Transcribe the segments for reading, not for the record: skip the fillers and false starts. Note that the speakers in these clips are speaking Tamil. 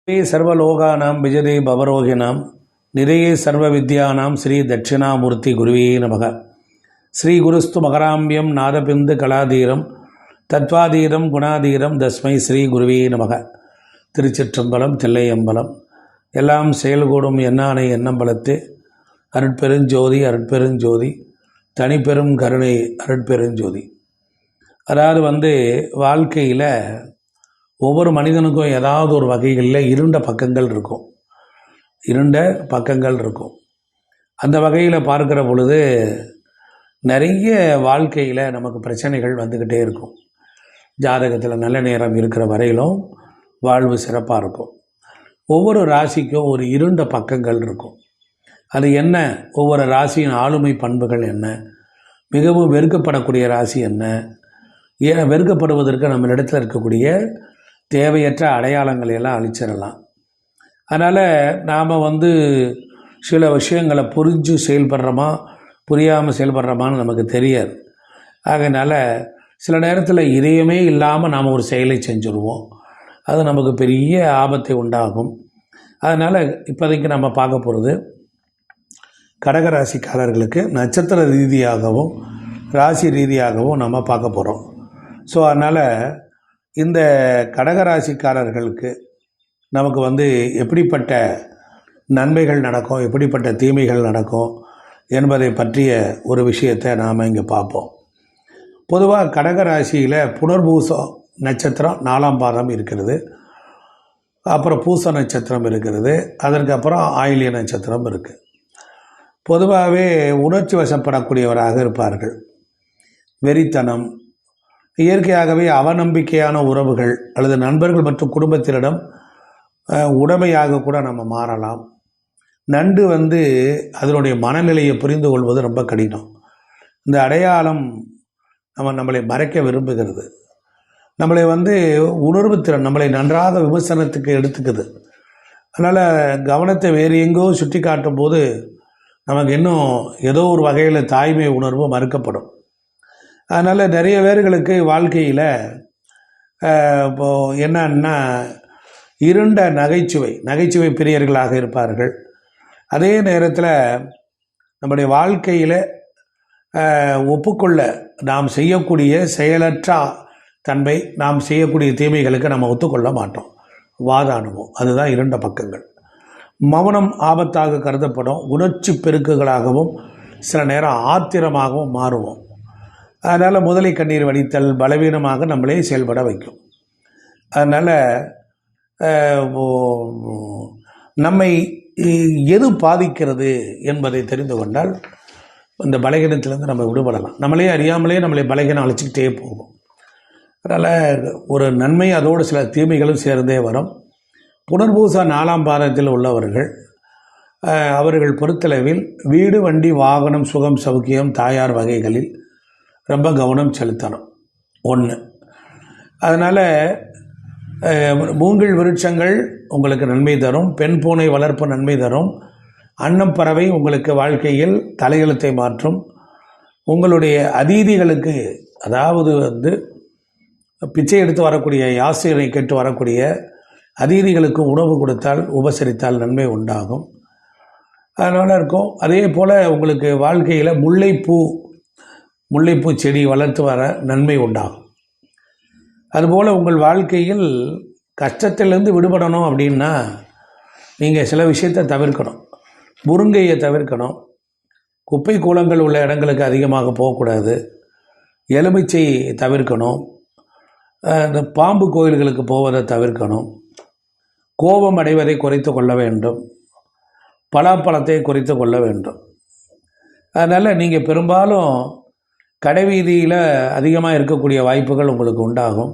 சர்வலோகானாம் விஜதே பவரோகிணாம் நிறையே சர்வ வித்யானாம் ஸ்ரீ தட்சிணாமூர்த்தி குருவே நமக. ஸ்ரீ குருஸ்து மகராம்பியம் நாதபிந்து கலாதீரம் தத்வாதீரம் குணாதீரம் தஸ்மை ஸ்ரீ குருவே நமக. திருச்சிற்றம்பலம் தில்லையம்பலம் எல்லாம் செயல்கூடும் எண்ணானை எண்ணம்பலத்து அருட்பெருஞ்சோதி அருட்பெருஞ்சோதி தனிப்பெரும் கருணை அருட்பெருஞ்சோதி. அதாவது வாழ்க்கையில் ஒவ்வொரு மனிதனுக்கும் ஏதாவது ஒரு வகைகளில் இருண்ட பக்கங்கள் இருக்கும். அந்த வகையில் பார்க்குற பொழுது நிறைய வாழ்க்கையில் நமக்கு பிரச்சனைகள் வந்துக்கிட்டே இருக்கும். ஜாதகத்தில் நல்ல நேரம் இருக்கிற வரையிலும் வாழ்வு சிறப்பாக இருக்கும். ஒவ்வொரு ராசிக்கும் ஒரு இருண்ட பக்கங்கள் இருக்கும். அது என்ன, ஒவ்வொரு ராசியின் ஆளுமை பண்புகள் என்ன, மிகவும் வெறுக்கப்படக்கூடிய ராசி என்ன, ஏன் வெறுக்கப்படுவதற்கு நம்மளிடத்தில் இருக்கக்கூடிய தேவையற்ற அடையாளங்களை எல்லாம் அழிச்சிடலாம். அதனால் நாம் சில விஷயங்களை புரிஞ்சு செயல்படுறோமா புரியாமல் செயல்படுறோமான்னு நமக்கு தெரியாது. அதனால் சில நேரத்தில் இதயமே இல்லாமல் நாம் ஒரு செயலை செஞ்சுருவோம். அது நமக்கு பெரிய ஆபத்தை உண்டாகும். அதனால் இப்போதைக்கு நம்ம பார்க்க போகிறது கடகராசிக்காரர்களுக்கு நட்சத்திர ரீதியாகவும் ராசி ரீதியாகவும் நம்ம பார்க்க போகிறோம். ஸோ அதனால் இந்த கடகராசிக்காரர்களுக்கு நமக்கு எப்படிப்பட்ட நன்மைகள் நடக்கும், எப்படிப்பட்ட தீமைகள் நடக்கும் என்பதை பற்றிய ஒரு விஷயத்தை நாம் இங்கே பார்ப்போம். பொதுவாக கடகராசியில் புனர்பூசம் நட்சத்திரம் 4ஆம் பாதம் இருக்கிறது, அப்புறம் பூச நட்சத்திரம் இருக்கிறது, அதற்கப்புறம் ஆயில்ய நட்சத்திரம் இருக்குது. பொதுவாகவே உணர்ச்சி வசப்படக்கூடியவராக இருப்பார்கள். வெறித்தனம், இயற்கையாகவே அவநம்பிக்கையான உறவுகள் அல்லது நண்பர்கள் மற்றும் குடும்பத்தினரிடம் உடமையாக கூட நம்ம மாறலாம். நண்டு அதனுடைய மனநிலையை புரிந்து கொள்வது ரொம்ப கடினம். இந்த அடையாளம் நம்மளை மறைக்க விரும்புகிறது. நம்மளை உணர்வு திறன் நம்மளை நன்றாக விமர்சனத்துக்கு எடுத்துக்குது. அதனால் கவனத்தை வேறு எங்கோ சுட்டி காட்டும் போது நமக்கு இன்னும் ஏதோ ஒரு வகையில் தாய்மை உணர்வு மறுக்கப்படும். அதனால் நிறைய பேர்களுக்கு வாழ்க்கையில் இப்போது என்னன்னா இருண்ட நகைச்சுவை பிரியர்களாக இருப்பார்கள். அதே நேரத்தில் நம்முடைய வாழ்க்கையில் ஒப்புக்கொள்ள நாம் செய்யக்கூடிய செயலற்ற தன்மை, நாம் செய்யக்கூடிய தீமைகளுக்கு நம்ம ஒத்துக்கொள்ள மாட்டோம், வாதாடுவோம். அதுதான் இருண்ட பக்கங்கள். மௌனம் ஆபத்தாக கருதப்படும். உணர்ச்சி பெருக்குகளாகவும் சில நேரம் ஆத்திரமாகவும் மாறுவோம். அதனால் முதலை கண்ணீர் வடித்தல் பலவீனமாக நம்மளே செயல்பட வைக்கும். அதனால் நம்மை எது பாதிக்கிறது என்பதை தெரிந்து கொண்டால் இந்த பலகீனத்திலேருந்து நம்ம விடுபடலாம். நம்மளே அறியாமலே நம்மளை பலகீனம் அழைச்சிக்கிட்டே போகும். அதனால் ஒரு நன்மை அதோடு சில தீமைகளும் சேர்ந்தே வரும். புனர்பூச 4ஆம் பாதத்தில் உள்ளவர்கள் அவர்கள் பொறுத்தளவில் வீடு, வண்டி, வாகனம், சுகம், சௌக்கியம், தாயார் வகைகளில் ரொம்ப கவனம் செலுத்தணும். 1. அதனால் மூங்கில் விருட்சங்கள் உங்களுக்கு நன்மை தரும். பெண் பூனை வளர்ப்பு நன்மை தரும். அன்னம் பறவை உங்களுக்கு வாழ்க்கையில் தலையெழுத்தை மாற்றும். உங்களுடைய அதீதிகளுக்கு, அதாவது பிச்சை எடுத்து வரக்கூடிய, யாசிரை கேட்டு வரக்கூடிய அதீதிகளுக்கு உணவு கொடுத்தால், உபசரித்தால் நன்மை உண்டாகும். அதனால் இருக்கும். அதே போல் உங்களுக்கு வாழ்க்கையில் முல்லைப்பூ செடி வளர்த்து வர நன்மை உண்டாகும். அதுபோல் உங்கள் வாழ்க்கையில் கஷ்டத்திலேருந்து விடுபடணும் அப்படின்னா நீங்கள் சில விஷயத்தை தவிர்க்கணும். முருங்கையை தவிர்க்கணும். குப்பை கூலங்கள் உள்ள இடங்களுக்கு அதிகமாக போகக்கூடாது. எலுமிச்சை தவிர்க்கணும். இந்த பாம்பு கோயில்களுக்கு போவதை தவிர்க்கணும். கோபம் அடைவதை குறைத்து கொள்ள வேண்டும். பலாப்பழத்தை குறைத்து கொள்ள வேண்டும். அதனால் நீங்கள் பெரும்பாலும் கடைவீதியில் அதிகமாக இருக்கக்கூடிய வாய்ப்புகள் உங்களுக்கு உண்டாகும்.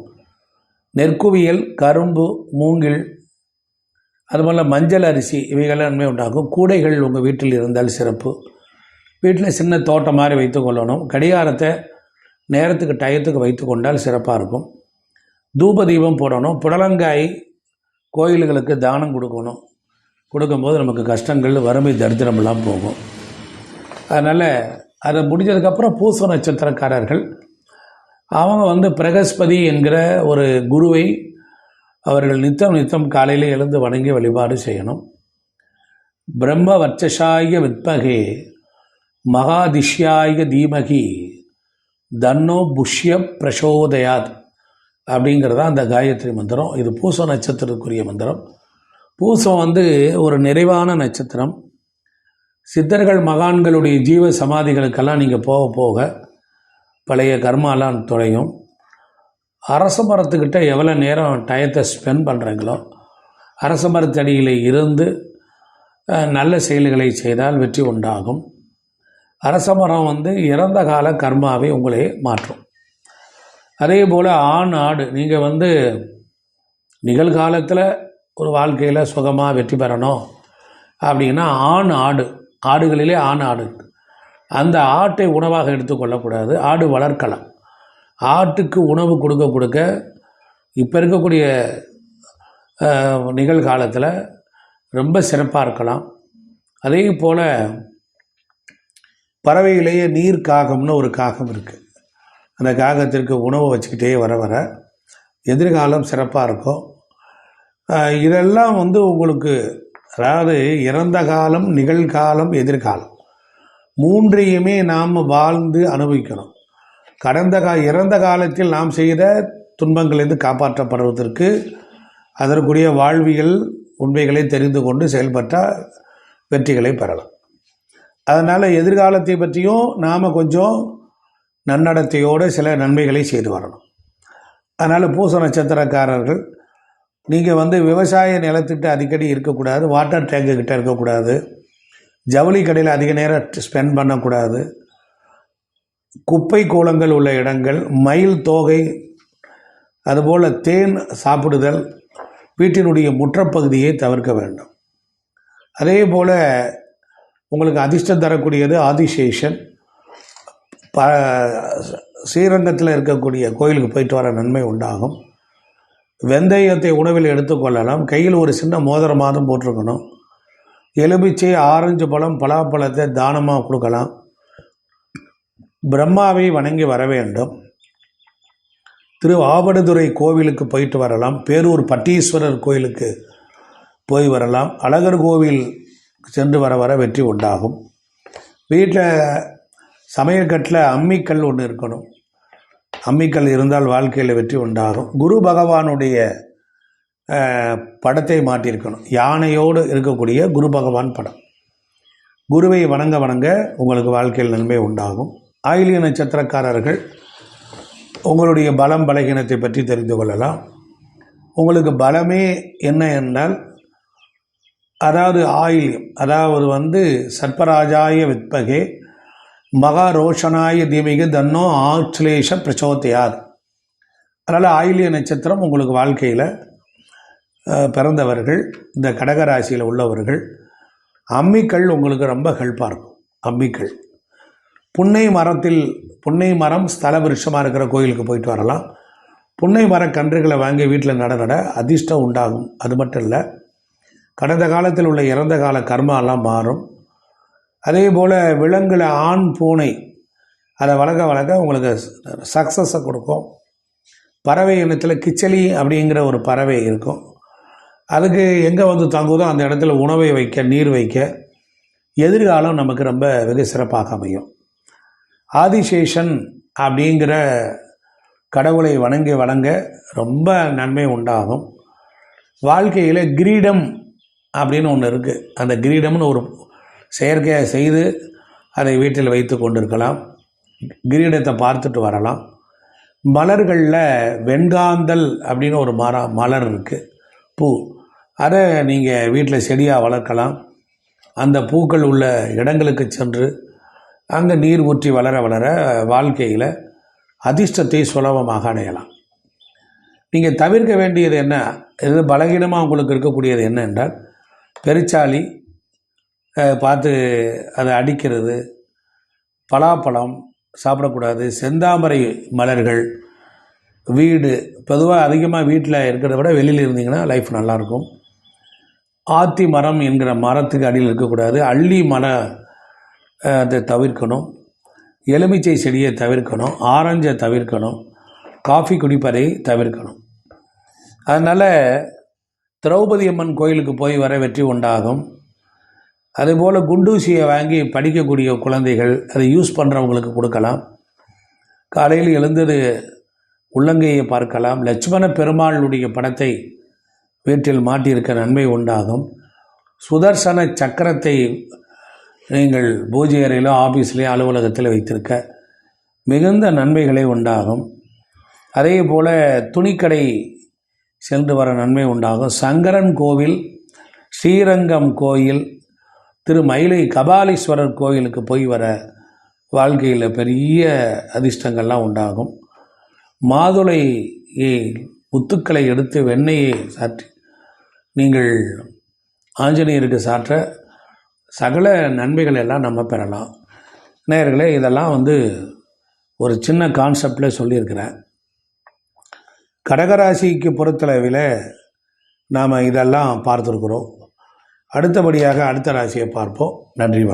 நெற்குவியல், கரும்பு, மூங்கில், அதுபோல் மஞ்சள் அரிசி இவைகள் நன்மை உண்டாகும். கூடைகள் உங்கள் வீட்டில் இருந்தால் சிறப்பு. வீட்டில் சின்ன தோட்டம் மாதிரி வைத்து கொள்ளணும். கடிகாரத்தை நேரத்துக்கு டயத்துக்கு வைத்து கொண்டால் சிறப்பாக இருக்கும். தூப தீபம் போடணும். புடலங்காய் கோயில்களுக்கு தானம் கொடுக்கணும். கொடுக்கும்போது நமக்கு கஷ்டங்கள், வறுமை, தரித்திரமெல்லாம் போகும். அதனால் அதை முடிஞ்சதுக்கப்புறம் பூச நட்சத்திரக்காரர்கள் அவங்க பிரகஸ்பதி என்கிற ஒரு குருவை அவர்கள் நித்தம் நித்தம் காலையில் எழுந்து வணங்கி வழிபாடு செய்யணும். பிரம்ம வர்ச்சசாய வித்மகே மகாதிஷ்யாய தீமகி தன்னோ புஷ்ய பிரசோதயாத் அப்படிங்கிறதா அந்த காயத்ரி மந்திரம். இது பூச நட்சத்திரத்துக்குரிய மந்திரம். பூசம் ஒரு நிறைவான நட்சத்திரம். சித்தர்கள் மகான்களுடைய ஜீவ சமாதிகளுக்கெல்லாம் நீங்கள் போக போக பழைய கர்மாலாம் தொலையும். அரச மரத்துக்கிட்ட எவ்வளோ நேரம் டயத்தை ஸ்பெண்ட் பண்ணுறீங்களோ, அரச மரத்தடியில் இருந்து நல்ல செயல்களை செய்தால் வெற்றி உண்டாகும். அரச மரம் இறந்த கால கர்மாவை உங்களே மாற்றும். அதே போல் ஆண் ஆடு, நீங்கள் நிகழ்காலத்தில் ஒரு வாழ்க்கையில் சுகமாக வெற்றி பெறணும் அப்படின்னா ஆண் ஆடு, ஆடுகளிலே ஆண் ஆடு, அந்த ஆட்டை உணவாக எடுத்துக்கொள்ளக்கூடாது. ஆடு வளர்க்கலாம். ஆட்டுக்கு உணவு கொடுக்க கொடுக்க இப்போ இருக்கக்கூடிய நிகழ்காலத்தில் ரொம்ப சிறப்பாக இருக்கலாம். அதே போல் பறவையிலேயே நீர் காகம்னு ஒரு காகம் இருக்குது. அந்த காகத்திற்கு உணவு வச்சுக்கிட்டே வர வர எதிர்காலம் சிறப்பாக இருக்கும். இதெல்லாம் உங்களுக்கு அதாவது இறந்த காலம், நிகழ்காலம், எதிர்காலம் மூன்றையுமே நாம் வாழ்ந்து அனுபவிக்கணும். இறந்த காலத்தில் நாம் செய்த துன்பங்களிலிருந்து காப்பாற்றப்படுவதற்கு அதற்குரிய வாழ்வியல் உண்மைகளை தெரிந்து கொண்டு செயல்பட்டால் வெற்றிகளை பெறலாம். அதனால் எதிர்காலத்தை பற்றியும் நாம் கொஞ்சம் நன்னடத்தையோடு சில நன்மைகளை செய்து வரணும். அதனால் பூச நட்சத்திரக்காரர்கள் நீங்கள் விவசாய நிலத்திட்ட அடிக்கடி இருக்கக்கூடாது, வாட்டர் டேங்கு கிட்ட இருக்கக்கூடாது, ஜவுளி கடையில் அதிக நேரம் ஸ்பெண்ட் பண்ணக்கூடாது, குப்பை கூலங்கள் உள்ள இடங்கள், மயில் தோகை, அதுபோல் தேன் சாப்பிடுதல், வீட்டினுடைய முற்றப்பகுதியை தவிர்க்க வேண்டும். அதே போல் உங்களுக்கு அதிர்ஷ்டம் தரக்கூடியது ஆதிசேஷன். ஸ்ரீரங்கத்தில் இருக்கக்கூடிய கோயிலுக்கு போயிட்டு வர நன்மை உண்டாகும். வெந்தயத்தை உணவில் எடுத்துக்கொள்ளலாம். கையில் ஒரு சின்ன மோதிரமாதும் போட்டிருக்கணும். எலுமிச்சை, ஆரஞ்சு பழம், பலாப்பழத்தை தானமாக கொடுக்கலாம். பிரம்மாவை வணங்கி வர வேண்டும். திரு ஆவடுதுறை கோவிலுக்கு போயிட்டு வரலாம். பேரூர் பட்டீஸ்வரர் கோயிலுக்கு போய் வரலாம். அழகர் கோவில் சென்று வர வர வெற்றி உண்டாகும். வீட்டில் சமையற்கட்டில் அம்மிக்கல் ஒன்று இருக்கணும். அம்மிக்கல் இருந்தால் வாழ்க்கையில் வெற்றி உண்டாகும். குரு பகவானுடைய படத்தை மாட்டியிருக்கணும். யானையோடு இருக்கக்கூடிய குரு பகவான் படம். குருவை வணங்க வணங்க உங்களுக்கு வாழ்க்கையில் நன்மை உண்டாகும். ஆயிலிய நட்சத்திரக்காரர்கள் உங்களுடைய பலம் பலகீனத்தை பற்றி தெரிந்து கொள்ளலாம். உங்களுக்கு பலமே என்ன என்றால், அதாவது ஆயில்யம், அதாவது சர்ப்பராஜாய வித்மகே மகாரோஷனாய தீமிகு தன்னோ ஆச்லேஷ பிரச்சோதயாத். அதனால் ஆயிலிய நட்சத்திரம் உங்களுக்கு வாழ்க்கையில் பிறந்தவர்கள், இந்த கடகராசியில் உள்ளவர்கள், அம்மிக்கல் உங்களுக்கு ரொம்ப ஹெல்ப்பாக இருக்கும். அம்மிக்கல், புன்னை மரம் ஸ்தல விருட்சமாக இருக்கிற கோயிலுக்கு போயிட்டு வரலாம். புன்னை மரக்கன்றுகளை வாங்கி வீட்டில் நட அதிர்ஷ்டம் உண்டாகும். அது மட்டும் இல்லை, கடந்த காலத்தில் உள்ள இறந்த கால கர்மாலாம் மாறும். அதே போல் விலங்குல ஆண் பூனை அதை வளர்க்க வளர்க்க உங்களுக்கு சக்ஸஸை கொடுக்கும். பறவை இனத்தில் கிச்சலி அப்படிங்கிற ஒரு பறவை இருக்கும். அதுக்கு எங்கே தங்குதோ அந்த இடத்துல உணவை வைக்க, நீர் வைக்க எதிர்காலம் நமக்கு ரொம்ப வெகு சிறப்பாக அமையும். ஆதிசேஷன் அப்படிங்கிற கடவுளை வணங்கி வணங்க ரொம்ப நன்மை உண்டாகும். வாழ்க்கையில் கிரீடம் அப்படின்னு ஒன்று இருக்குது. அந்த கிரீடம்னு ஒரு செயற்கையாக செய்து அதை வீட்டில் வைத்து கொண்டிருக்கலாம். கிரீடத்தை பார்த்துட்டு வரலாம். மலர்களில் வெண்காந்தல் அப்படின்னு ஒரு மலர் இருக்குது, பூ. அதை நீங்கள் வீட்டில் செடியாக வளர்க்கலாம். அந்த பூக்கள் உள்ள இடங்களுக்கு சென்று அங்கே நீர் ஊற்றி வளர வளர வாழ்க்கையில் அதிர்ஷ்டத்தை சுலபமாக அடையலாம். நீங்கள் தவிர்க்க வேண்டியது என்ன, எது பலகீனமாக உங்களுக்கு இருக்கக்கூடியது என்ன என்றால், பெருச்சாளி பார்த்து அதை அடிக்கிறது, பலாப்பழம் சாப்பிடக்கூடாது, செந்தாமரை மலர்கள், வீடு பொதுவாக அதிகமாக வீட்டில் இருக்கிறத விட வெளியில் இருந்தீங்கன்னா லைஃப் நல்லாயிருக்கும். ஆத்தி மரம் என்கிற மரத்துக்கு அடியில் இருக்கக்கூடாது. அள்ளி அதை தவிர்க்கணும். எலுமிச்சை செடியை தவிர்க்கணும். ஆரஞ்சை தவிர்க்கணும். காஃபி குடிப்பதை தவிர்க்கணும். அதனால் திரௌபதி அம்மன் கோயிலுக்கு போய் வர வெற்றி உண்டாகும். அதுபோல் குண்டூசியை வாங்கி படிக்கக்கூடிய குழந்தைகள் அதை யூஸ் பண்ணுறவங்களுக்கு கொடுக்கலாம். காலையில் எழுந்தது உள்ளங்கையை பார்க்கலாம். லட்சுமண பெருமாளுடைய படத்தை வீட்டில் மாட்டியிருக்க நன்மை உண்டாகும். சுதர்சன சக்கரத்தை நீங்கள் பூஜை அறையிலோ ஆஃபீஸ்லேயோ அலுவலகத்தில் வைத்திருக்க மிகுந்த நன்மைகளே உண்டாகும். அதே போல் துணிக்கடை சென்று வர நன்மை உண்டாகும். சங்கரன் கோவில், ஸ்ரீரங்கம் கோயில், திருமயிலை கபாலீஸ்வரர் கோயிலுக்கு போய் வர வாழ்க்கையில் பெரிய அதிர்ஷ்டங்கள்லாம் உண்டாகும். மாதுளை முத்துக்களை எடுத்து வெண்ணெயை சாற்றி நீங்கள் ஆஞ்சநேயருக்கு சாற்ற சகல நன்மைகள் எல்லாம் நம்ம பெறலாம். நேயர்களே, இதெல்லாம் ஒரு சின்ன கான்செப்டில் சொல்லியிருக்கிறேன். கடகராசிக்கு பொறுத்தளவில் நாம் இதெல்லாம் பார்த்துருக்குறோம். அடுத்தபடியாக அடுத்த ராசியை பார்ப்போம். நன்றி, வணக்கம்.